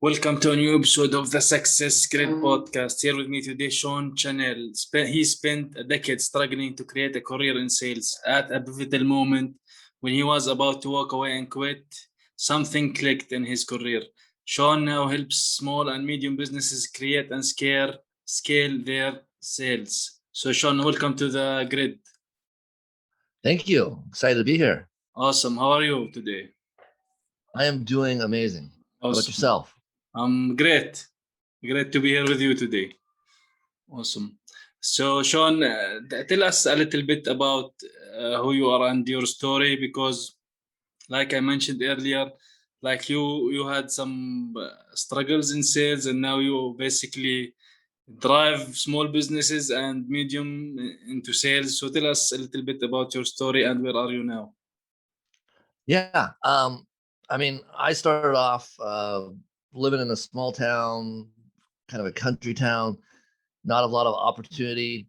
Welcome to a new episode of the Success Grid podcast. Here with me today, Shawn Channell. He spent a decade struggling to create a career in sales. At a pivotal moment, when he was about to walk away and quit, something clicked in his career. Shawn now helps small and medium businesses create and scale their sales. So, Shawn, welcome to the Grid. Thank you. Excited to be here. Awesome. How are you today? I am doing amazing. How about Awesome. yourself? I'm great. Great to be here with you today. Awesome. So, Shawn, tell us a little bit about who you are and your story, because, like I mentioned earlier, like you had some struggles in sales, and now you basically drive small businesses and medium into sales. So, tell us a little bit about your story and where are you now? Yeah. I started off living in a small town, kind of a country town, not a lot of opportunity.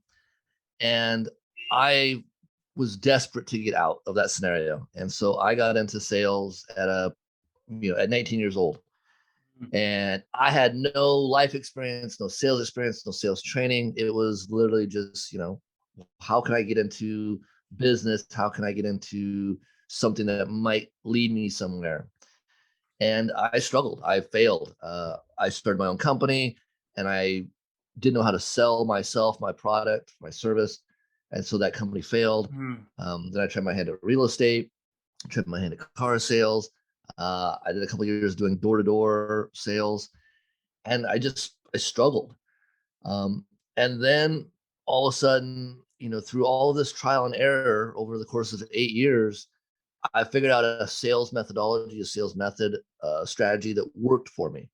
And I was desperate to get out of that scenario. And so I got into sales at 19 years old. And I had no life experience, no sales experience, no sales training. It was literally just, how can I get into business? How can I get into something that might lead me somewhere? And I struggled. I failed. I started my own company and I didn't know how to sell myself, my product, my service. And so that company failed. Then I tried my hand at real estate, tried my hand at car sales. I did a couple of years doing door-to-door sales, and I struggled. And then all of a sudden, through all of this trial and error over the course of 8 years, I figured out a sales methodology, a sales method, strategy that worked for me.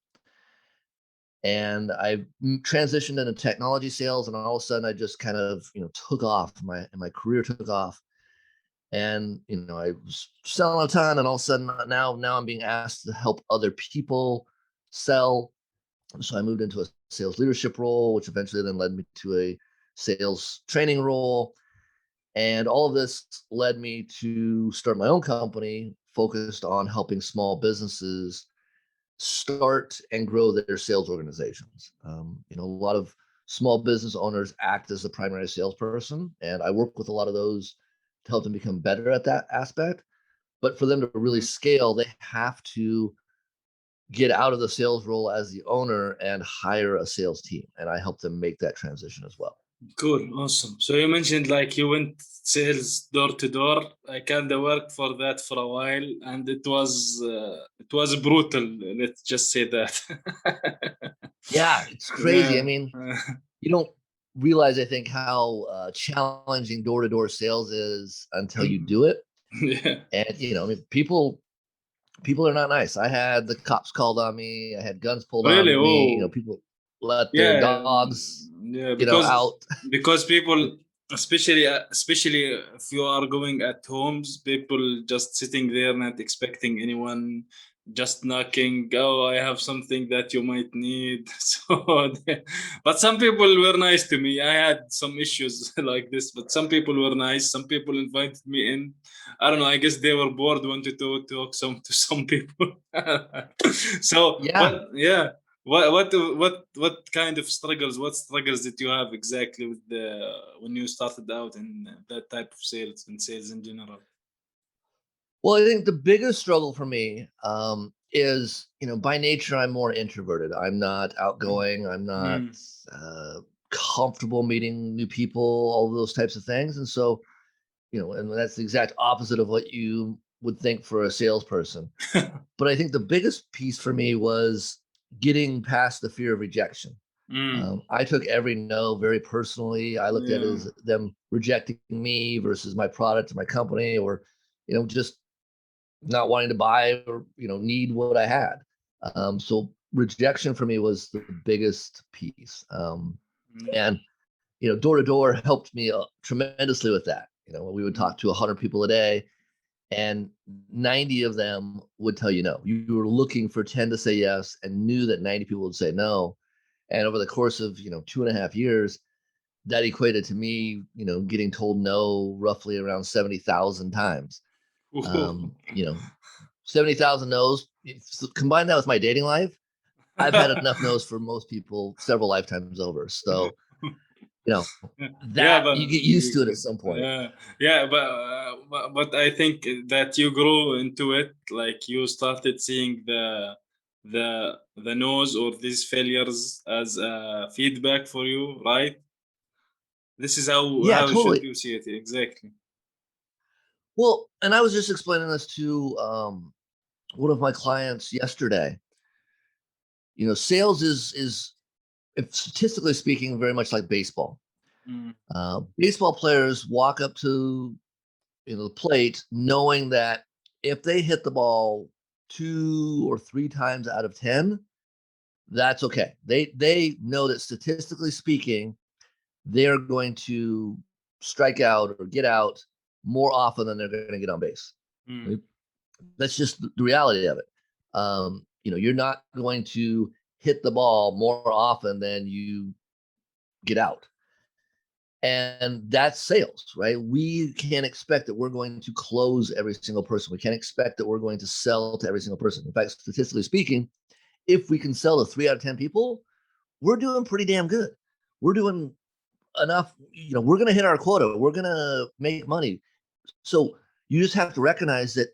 And I transitioned into technology sales, and all of a sudden, I just kind of, took off. My career took off, and I was selling a ton, and all of a sudden, now I'm being asked to help other people sell. So I moved into a sales leadership role, which eventually then led me to a sales training role. And all of this led me to start my own company focused on helping small businesses start and grow their sales organizations. A lot of small business owners act as the primary salesperson, and I work with a lot of those to help them become better at that aspect. But for them to really scale, they have to get out of the sales role as the owner and hire a sales team. And I help them make that transition as well. Cool, awesome. So you mentioned like you went sales door to door. I kind of worked for that for a while, and it was brutal. Let's just say that. Yeah, it's crazy. Yeah. I mean, you don't realize, I think, how challenging door to door sales is until you do it. Yeah. And people are not nice. I had the cops called on me. I had guns pulled Really? on me. Oh. People let their Yeah. dogs, Yeah. out. Because people, especially if you are going at homes, people just sitting there not expecting anyone, just knocking. Oh, I have something that you might need. But some people were nice to me. I had some issues like this, but some people were nice. Some people invited me in. I don't know. I guess they were bored, wanted to talk to some people. So Yeah. yeah. What kind of struggles? What struggles did you have exactly with when you started out in that type of sales and sales in general? Well, I think the biggest struggle for me is, by nature, I'm more introverted. I'm not outgoing. I'm not Mm. uh, comfortable meeting new people, all of those types of things. And so, and that's the exact opposite of what you would think for a salesperson. But I think the biggest piece for me was getting past the fear of rejection. I took every no very personally. I looked at it Yeah. as them rejecting me versus my product or my company, or, just not wanting to buy or, need what I had. So rejection for me was the biggest piece. And, door to door helped me tremendously with that. We would talk to 100 people a day, and 90 of them would tell you no. You were looking for 10 to say yes and knew that 90 people would say no. And over the course of, 2.5 years, that equated to me, getting told no roughly around 70,000 times. Ooh. 70,000 no's. Combine that with my dating life, I've had enough no's for most people several lifetimes over. So, that Yeah, you get used to it at some point. yeah, but I think that you grew into it. Like you started seeing the no's or these failures as feedback for you, right? This is Yeah, how should totally. you see it exactly. Well, and I was just explaining this to one of my clients yesterday. Sales is if statistically speaking, very much like baseball. Mm, Baseball players walk up to the plate knowing that if they hit the ball 2 or 3 times out of 10, that's okay. They know that statistically speaking, they're going to strike out or get out more often than they're going to get on base. mm, Right? That's just the reality of it. You're not going to hit the ball more often than you get out. And that's sales, right? We can't expect that we're going to close every single person. We can't expect that we're going to sell to every single person. In fact, statistically speaking, if we can sell to 3 out of 10 people, we're doing pretty damn good. We're doing enough. We're going to hit our quota. We're going to make money. So you just have to recognize that,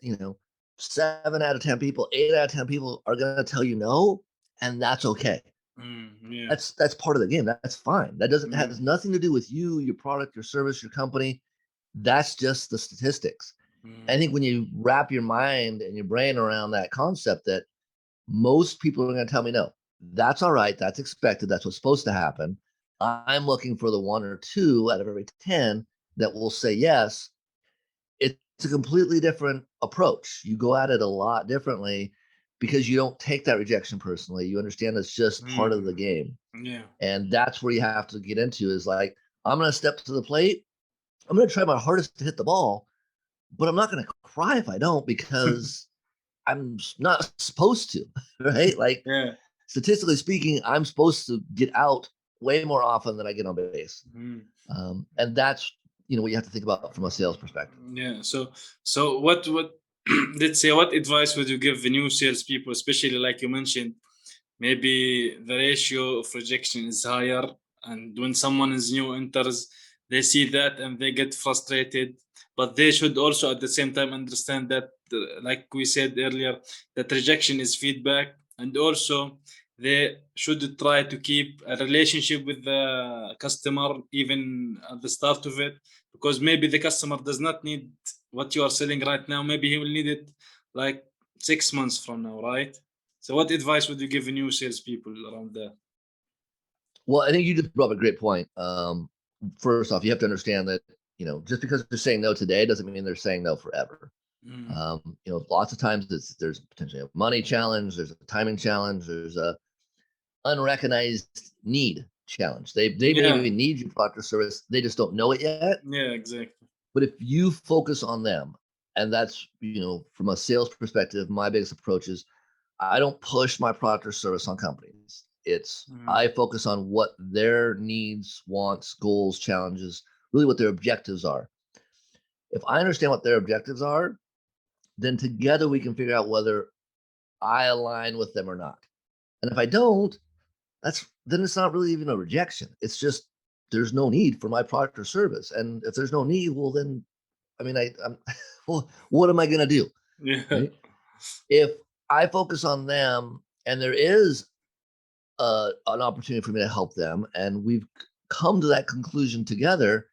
7 out of 10 people, 8 out of 10 people are going to tell you no, and that's okay. yeah, That's part of the game. That's fine. That doesn't yeah, has nothing to do with you, your product, your service, your company. That's just the statistics. I mm, think when you wrap your mind and your brain around that concept that most people are going to tell me no, that's all right. That's expected. That's what's supposed to happen. I'm looking for the 1 or 2 out of every 10 that will say yes. It's a completely different approach. You go at it a lot differently because you don't take that rejection personally. You understand it's just part of the mm, game. yeah, And that's where you have to get into is like, I'm going to step to the plate. I'm going to try my hardest to hit the ball, but I'm not going to cry if I don't because I'm not supposed to, right? Like, yeah. statistically speaking, I'm supposed to get out way more often than I get on base. Mm. And that's, what you have to think about from a sales perspective. Yeah. So what let's say what advice would you give the new salespeople, especially like you mentioned, maybe the ratio of rejection is higher, and when someone is new enters, they see that and they get frustrated. But they should also at the same time understand that, like we said earlier, that rejection is feedback, and also they should try to keep a relationship with the customer even at the start of it, because maybe the customer does not need what you are selling right now. Maybe he will need it like 6 months from now, right? So, what advice would you give new salespeople around that? Well, I think you just brought up a great point. First off, you have to understand that, just because they're saying no today doesn't mean they're saying no forever. Mm. Lots of times there's potentially a money challenge, there's a timing challenge, there's a unrecognized need challenge. They may Yeah, even need your product or service. They just don't know it yet. yeah, exactly. But if you focus on them, and that's, from a sales perspective, my biggest approach is I don't push my product or service on companies. It's Mm. I focus on what their needs, wants, goals, challenges, really what their objectives are. If I understand what their objectives are, then together we can figure out whether I align with them or not. And if I don't, then it's not really even a rejection. It's just there's no need for my product or service. And if there's no need, well then I'm well, what am I gonna do? Yeah. Right? If I focus on them and there is an opportunity for me to help them and we've come to that conclusion together,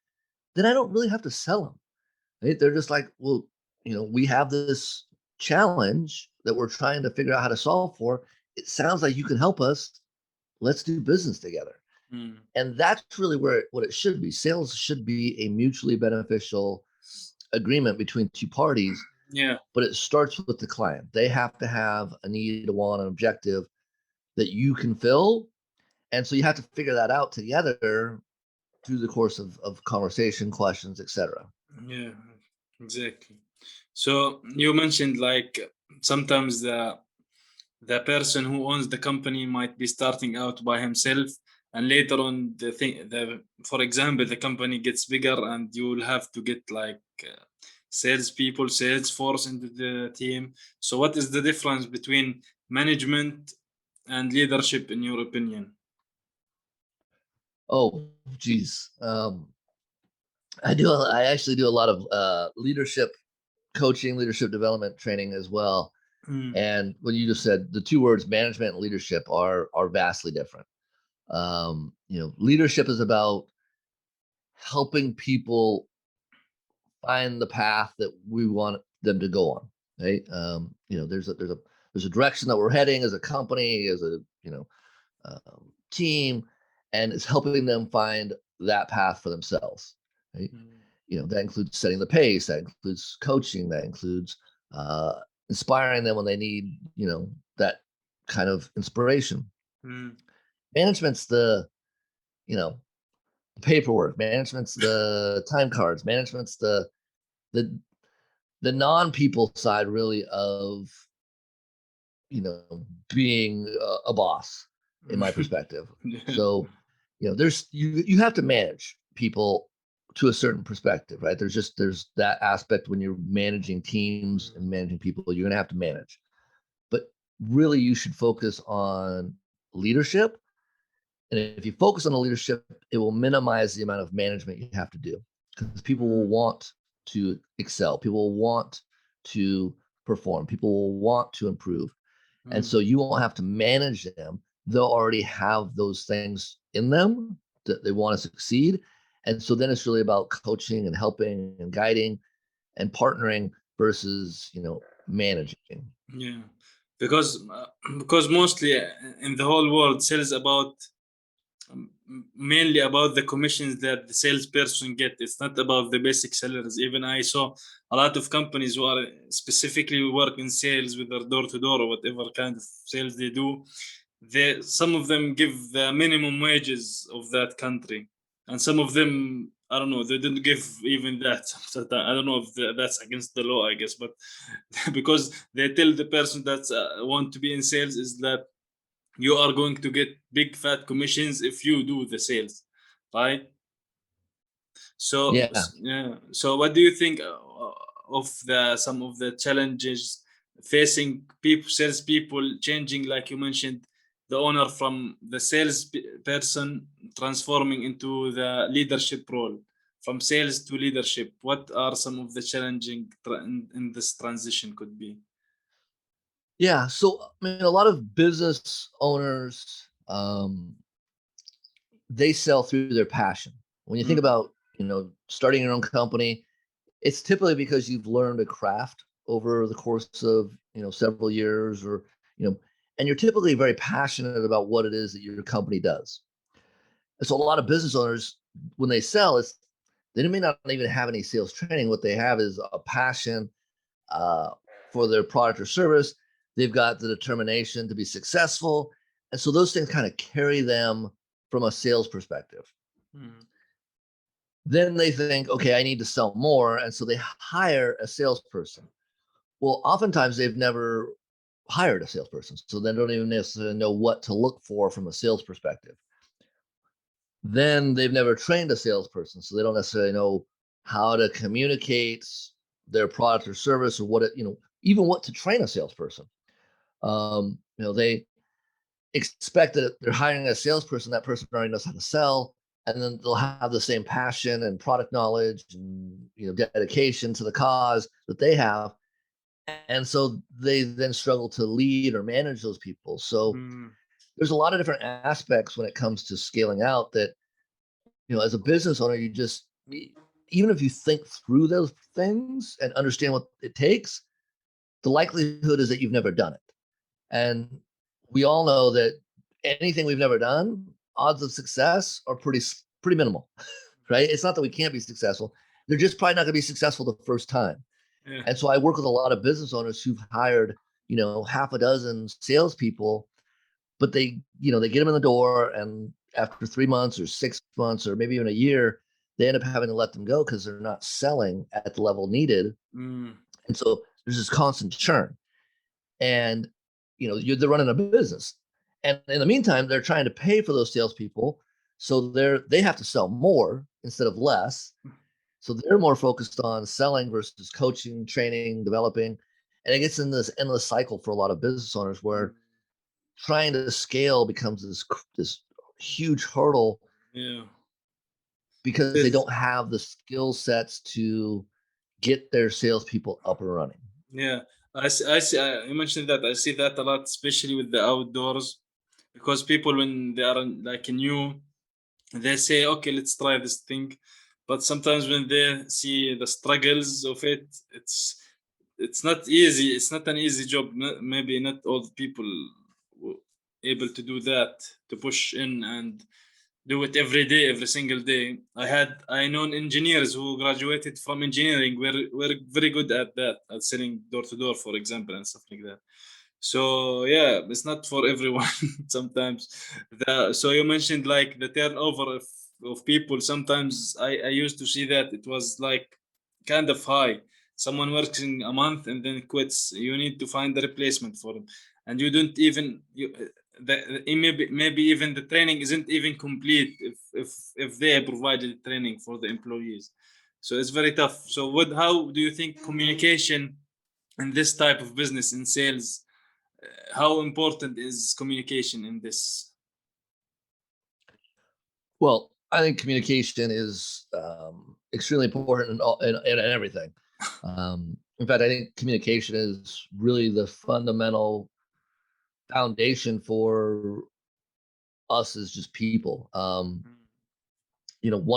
then I don't really have to sell them. Right? They're just like, well, we have this challenge that we're trying to figure out how to solve for. It sounds like you can help us. Let's do business together. Mm. And that's really what it should be. Sales should be a mutually beneficial agreement between two parties, Yeah. but it starts with the client. They have to have a need, a want, an objective that you can fill. And so you have to figure that out together through the course of conversation, questions, etc. Yeah. Exactly. So you mentioned like sometimes the person who owns the company might be starting out by himself, and later on the thing the for example the company gets bigger and you will have to get like salespeople, sales force into the team. So what is the difference between management and leadership in your opinion? Oh, geez. I actually do a lot of leadership coaching, leadership development training as well. Mm, And when you just said the two words management and leadership are vastly different. Leadership is about helping people find the path that we want them to go on. Right? There's a direction that we're heading as a company, as a team, and it's helping them find that path for themselves. Right? mm, That includes setting the pace, that includes coaching, that includes uh, inspiring them when they need that kind of inspiration. mm. Management's the you know paperwork, management's the time cards, management's the the non-people side really of being a boss in my perspective. Yeah. So there's you have to manage people to a certain perspective, right? There's that aspect when you're managing teams and managing people, you're going to have to manage, but really you should focus on leadership. And if you focus on the leadership, it will minimize the amount of management you have to do, because people will want to excel, people will want to perform, people will want to improve. And Mm, so you won't have to manage them. They'll already have those things in them that they want to succeed. And so then it's really about coaching and helping and guiding and partnering versus, managing. yeah, because because mostly in the whole world, sales about mainly about the commissions that the salesperson get. It's not about the basic salaries. Even I saw a lot of companies who are specifically work in sales with their door to door or whatever kind of sales they do. They some of them give the minimum wages of that country, and some of them I don't know they didn't give even that. So I don't know if that's against the law, I guess, but because they tell the person that want to be in sales is that you are going to get big fat commissions if you do the sales, right? Yeah. Yeah, so what do you think of the some of the challenges facing people, sales people changing, like you mentioned, the owner from the person transforming into the leadership role, from sales to leadership? What are some of the challenging in this transition could be? Yeah. So, I mean, a lot of business owners, they sell through their passion. When you think Mm, about, starting your own company, it's typically because you've learned a craft over the course of, several years, or, and you're typically very passionate about what it is that your company does. And so a lot of business owners, when they sell, they may not even have any sales training. What they have is a passion uh, for their product or service. They've got the determination to be successful. And so those things kind of carry them from a sales perspective. mm, Then they think, okay, I need to sell more. And so they hire a salesperson. Well, oftentimes they've never hired a salesperson, so they don't even necessarily know what to look for from a sales perspective. Then they've never trained a salesperson, so they don't necessarily know how to communicate their product or service, or even what to train a salesperson. They expect that they're hiring a salesperson, that person already knows how to sell, and then they'll have the same passion and product knowledge and dedication to the cause that they have. And so they then struggle to lead or manage those people. So mm, there's a lot of different aspects when it comes to scaling out that, as a business owner, even if you think through those things and understand what it takes, the likelihood is that you've never done it. And we all know that anything we've never done, odds of success are pretty minimal, right? It's not that we can't be successful. They're just probably not going to be successful the first time. yeah. And so I work with a lot of business owners who've hired, half a dozen salespeople, but they get them in the door, and after 3 months or 6 months or maybe even a year, they end up having to let them go because they're not selling at the level needed. Mm, And so there's this constant churn, and they're running a business, and in the meantime, they're trying to pay for those salespeople, so they have to sell more instead of less. So they're more focused on selling versus coaching, training, developing. And it gets in this endless cycle for a lot of business owners where trying to scale becomes this huge hurdle Yeah. because they Yes. don't have the skill sets to get their salespeople up and running. Yeah. I see, you mentioned that. I see that a lot, especially with the outdoors, because people, when they are like new, they say, okay, let's try this thing. But sometimes when they see the struggles of it, it's not easy. It's not an easy job. Maybe not all the people able to do that, to push in and do it every day, every single day. I known engineers who graduated from engineering were very good at that, at selling door to door, for example, and stuff like that. So yeah, it's not for everyone sometimes. So you mentioned like the turnover of people. Sometimes I used to see that it was like kind of high. Someone works in a month and then quits. You need to find a replacement for them, and you don't even maybe even the training isn't even complete if they provided training for the employees. So it's very tough. So how do you think communication in this type of business, in sales, how important is communication in this? Well, I think communication is extremely important in everything. In fact, I think communication is really the fundamental foundation for us as just people. One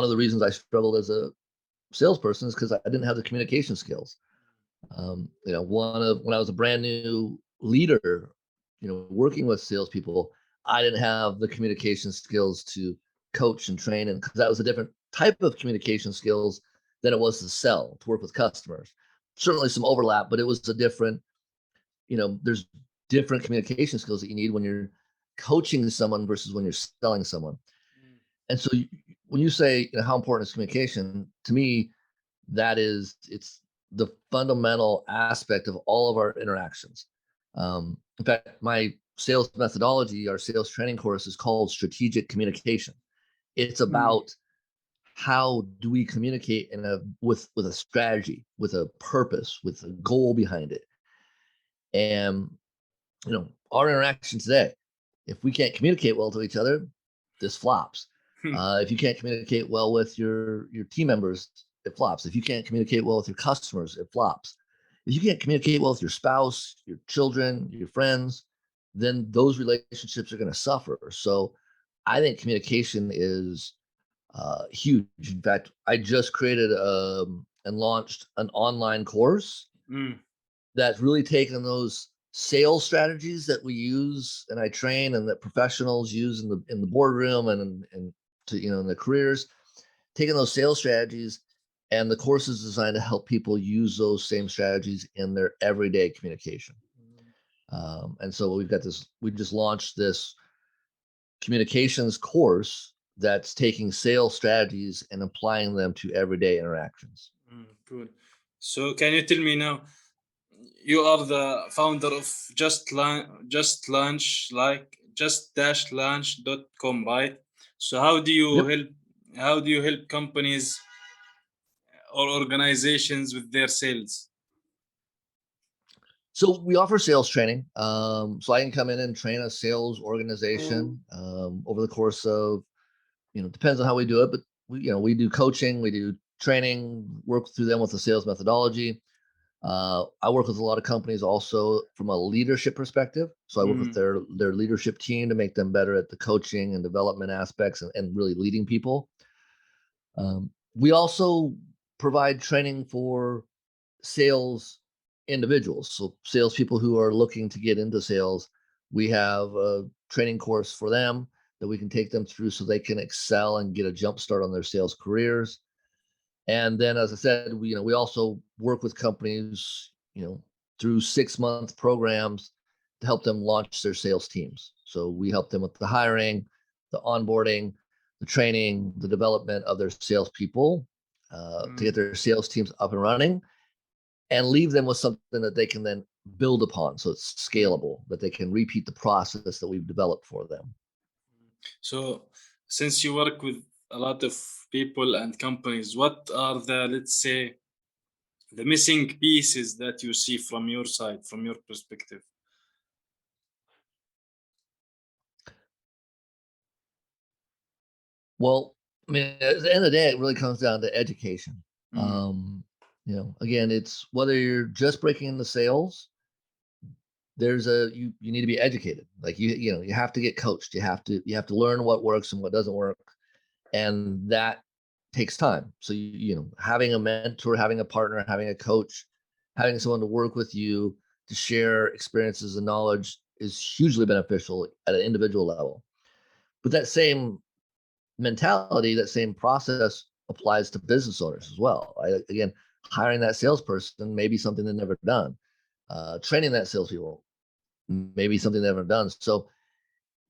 of the reasons I struggled as a salesperson is because I didn't have the communication skills. When I was a brand new leader, working with salespeople, I didn't have the communication skills to coach and train, and because that was a different type of communication skills than it was to sell, to work with customers. Certainly some overlap, but it was a different. There's different communication skills that you need when you're coaching someone versus when you're selling someone. And so, when you say how important is communication, to me, it's the fundamental aspect of all of our interactions. In fact, my sales methodology, our sales training course, is called strategic communication. It's Mm. about how do we communicate with a strategy, with a purpose, with a goal behind it. And our interaction today, if we can't communicate well to each other, this flops. If you can't communicate well with your team members, it flops. If you can't communicate well with your customers, it flops. If you can't communicate well with your spouse, your children, your friends, then those relationships are going to suffer. So I think communication is huge. In fact, I just created and launched an online course Mm. that's really taken those sales strategies that we use and I train and that professionals use in the boardroom and to in their careers, taking those sales strategies, and the course is designed to help people use those same strategies in their everyday communication. And so we just launched this communications course that's taking sales strategies and applying them to everyday interactions. Cool. So can you tell me now, you are the founder of Just Launch, like just-launch.com, right? So Yep. how do you help companies or organizations with their sales? So we offer sales training. So I can come in and train a sales organization over the course of, depends on how we do it, but we do coaching, we do training, work through them with the sales methodology. I work with a lot of companies also from a leadership perspective. So I work with Mm. their leadership team to make them better at the coaching and development aspects and really leading people. We also provide training for sales individuals. So salespeople who are looking to get into sales, we have a training course for them that we can take them through so they can excel and get a jump start on their sales careers. And then, as I said, we also work with companies, through 6-month programs to help them launch their sales teams. So we help them with the hiring, the onboarding, the training, the development of their salespeople to get Mm. their sales teams up and running and leave them with something that they can then build upon. So it's Mm. scalable, that they can repeat the process that we've developed for them. So since you work with a lot of people and companies, what are the, let's say, the missing pieces that you see from your side, from your perspective? Well, I mean, at the end of the day, it really comes down to education. Mm. Again, it's whether you're just breaking into sales, you need to be educated. Like you have to get coached. You have to learn what works and what doesn't work, and that takes time. So having a mentor, having a partner, having a coach, having someone to work with you to share experiences and knowledge is hugely beneficial at an individual level. But that same mentality, that same process applies to business owners as well. Again, hiring that salesperson may be something they've never done. Training that salespeople may be something they've never done. So,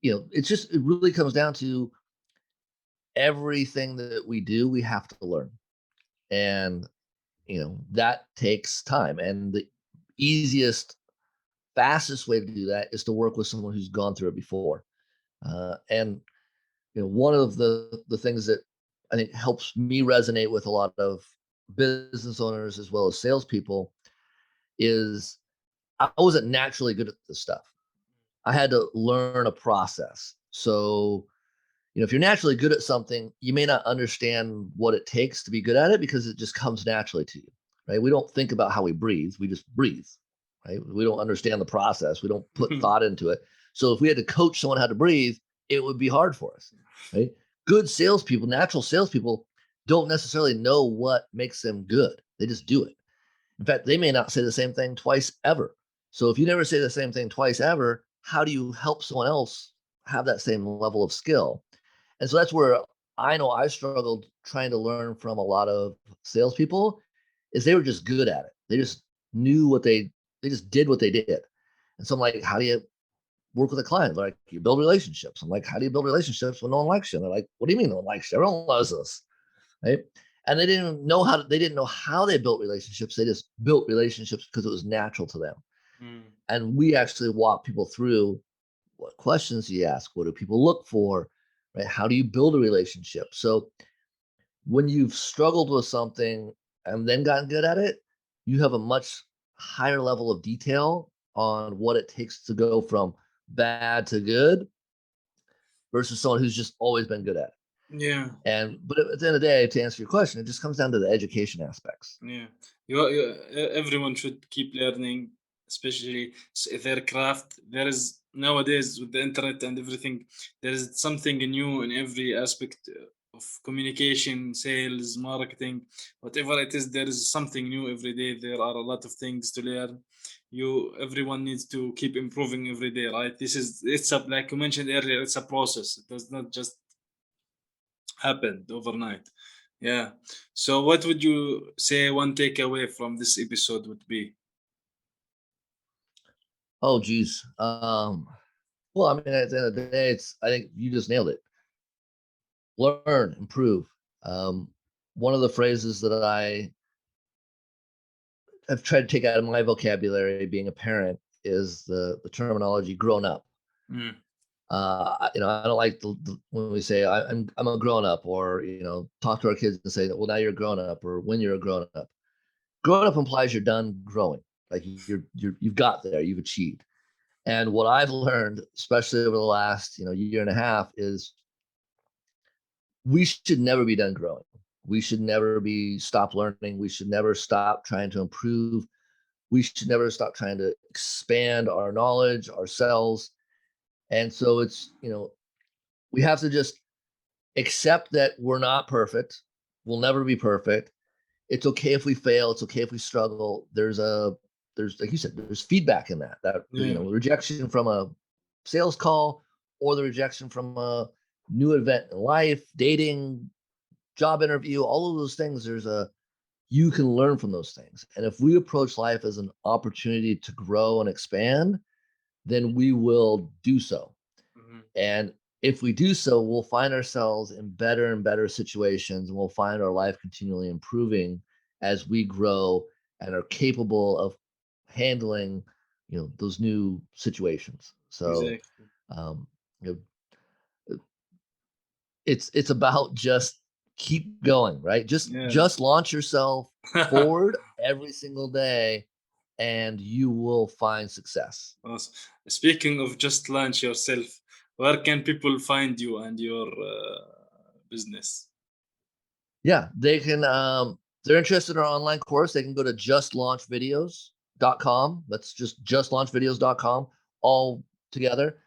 it really comes down to everything that we do, we have to learn. And, that takes time. And the easiest, fastest way to do that is to work with someone who's gone through it before. And one of the things that I think helps me resonate with a lot of business owners as well as salespeople is I wasn't naturally good at this stuff. I had to learn a process. So, if you're naturally good at something, you may not understand what it takes to be good at it because it just comes naturally to you, right? We don't think about how we breathe. We just breathe, right? We don't understand the process. We don't put thought into it. So if we had to coach someone how to breathe, it would be hard for us, right? Good salespeople, natural salespeople, don't necessarily know what makes them good. They just do it. In fact, they may not say the same thing twice ever. So if you never say the same thing twice ever, how do you help someone else have that same level of skill? And so that's where I know I struggled trying to learn from a lot of salespeople is they were just good at it. They just knew they just did what they did. And so I'm like, how do you work with a client? They're like, you build relationships. I'm like, how do you build relationships when no one likes you? And they're like, what do you mean no one likes you? Everyone loves us, right? And they didn't know how they built relationships. They just built relationships because it was natural to them. Mm. And we actually walk people through what questions do you ask? What do people look for? Right? How do you build a relationship? So when you've struggled with something and then gotten good at it, you have a much higher level of detail on what it takes to go from bad to good versus someone who's just always been good at it. Yeah. But at the end of the day, to answer your question, it just comes down to the education aspects. Yeah, everyone should keep learning, especially their craft. There is nowadays with the internet and everything, there is something new in every aspect of communication, sales, marketing, whatever it is. There is something new every day. There are a lot of things to learn. Everyone needs to keep improving every day, right? It's a, like you mentioned earlier, it's a process. It does not just happened overnight. Yeah. So, what would you say one takeaway from this episode would be? Oh, geez. Well, I mean, at the end of the day, I think you just nailed it. Learn, improve. Um, One of the phrases that I have tried to take out of my vocabulary being a parent is the terminology grown up. Mm, I don't like when we say I'm a grown up, or talk to our kids and say that, well, now you're a grown up, or when you're a grown up. Grown up implies you're done growing, like you've got there, you've achieved. And what I've learned, especially over the last year and a half, is we should never be done growing. We should never be stop learning. We should never stop trying to improve. We should never stop trying to expand our knowledge, ourselves. And so we have to just accept that we're not perfect. We'll never be perfect. It's okay if we fail. It's okay if we struggle. There's like you said, there's feedback in that yeah. rejection from a sales call or the rejection from a new event in life, dating, job interview, all of those things. You can learn from those things. And if we approach life as an opportunity to grow and expand, then we will do so. Mhm. And if we do so, we'll find ourselves in better and better situations, and we'll find our life continually improving as we grow and are capable of handling, those new situations. So, Exactly. um, you know, it's about just keep going, right? Yeah. Just launch yourself forward every single day, and you will find success. Awesome. Speaking of just launch yourself, where can people find you and your business? Yeah, they can. They're interested in our online course. They can go to justlaunchvideos.com. That's justlaunchvideos.com all together.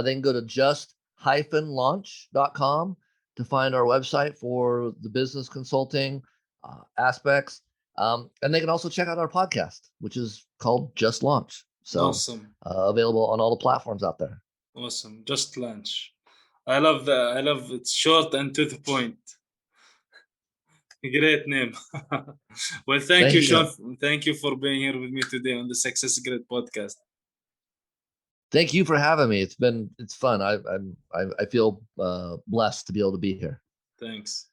They can go to just-launch.com to find our website for the business consulting aspects. And they can also check out our podcast, which is called Just Launch. So Awesome. available on all the platforms out there. Awesome. Just lunch. I love that. I love it's short and to the point. Great name. Well, thank Thank you, you. Sean. Thank you for being here with me today on the Success Grid podcast. Thank you for having me. It's fun. I feel blessed to be able to be here. Thanks.